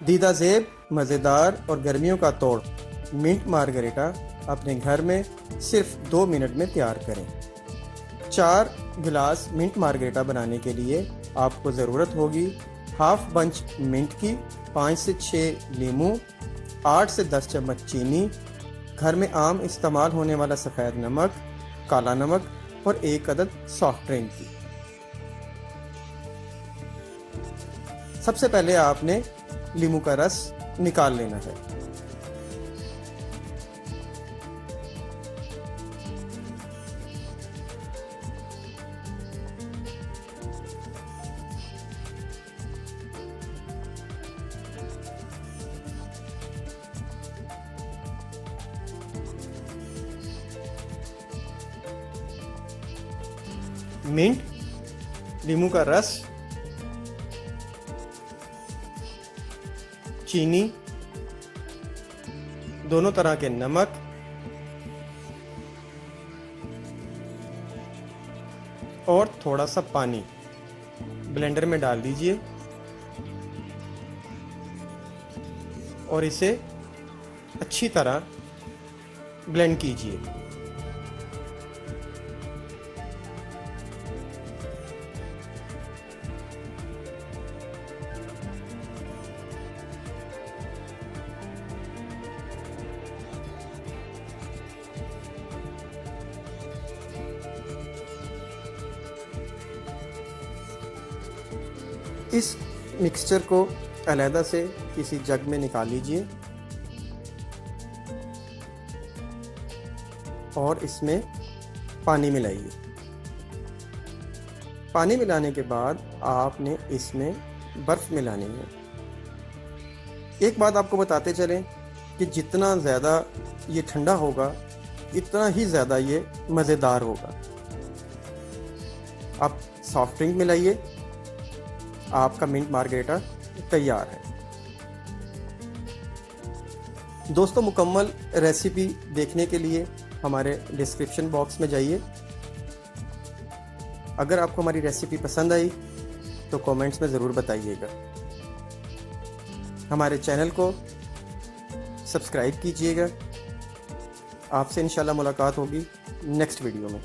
दीदा ज़ेब, मज़ेदार और गर्मियों का तोड़ मिंट मार्गरेटा अपने घर में सिर्फ 2 मिनट में तैयार करें। 4 गिलास मिंट मार्गरेटा बनाने के लिए आपको ज़रूरत होगी हाफ बंच मिंट की, 5 से 6 नींबू, 8 से 10 चम्मच चीनी, घर में आम इस्तेमाल होने वाला सफ़ेद नमक, काला नमक और 1 अदद सॉफ्ट ड्रिंक की। सबसे पहले आपने नींबू का रस निकाल लेना है। मिंट, नींबू का रस, चीनी, दोनों तरह के नमक, और थोड़ा सा पानी ब्लेंडर में डाल दीजिए और इसे अच्छी तरह ब्लेंड कीजिए। इस मिक्सचर को अलहदा से किसी जग में निकाल लीजिए और इसमें पानी मिलाइए। पानी मिलाने के बाद आपने इसमें बर्फ़ मिलानी है। एक बात आपको बताते चलें कि जितना ज़्यादा ये ठंडा होगा इतना ही ज़्यादा ये मज़ेदार होगा। आप सॉफ्ट ड्रिंक मिलाइए, आपका मिंट मार्गरेटा तैयार है। दोस्तों, मुकम्मल रेसिपी देखने के लिए हमारे डिस्क्रिप्शन बॉक्स में जाइए। अगर आपको हमारी रेसिपी पसंद आई तो कमेंट्स में ज़रूर बताइएगा। हमारे चैनल को सब्सक्राइब कीजिएगा। आपसे इंशाल्लाह मुलाकात होगी नेक्स्ट वीडियो में।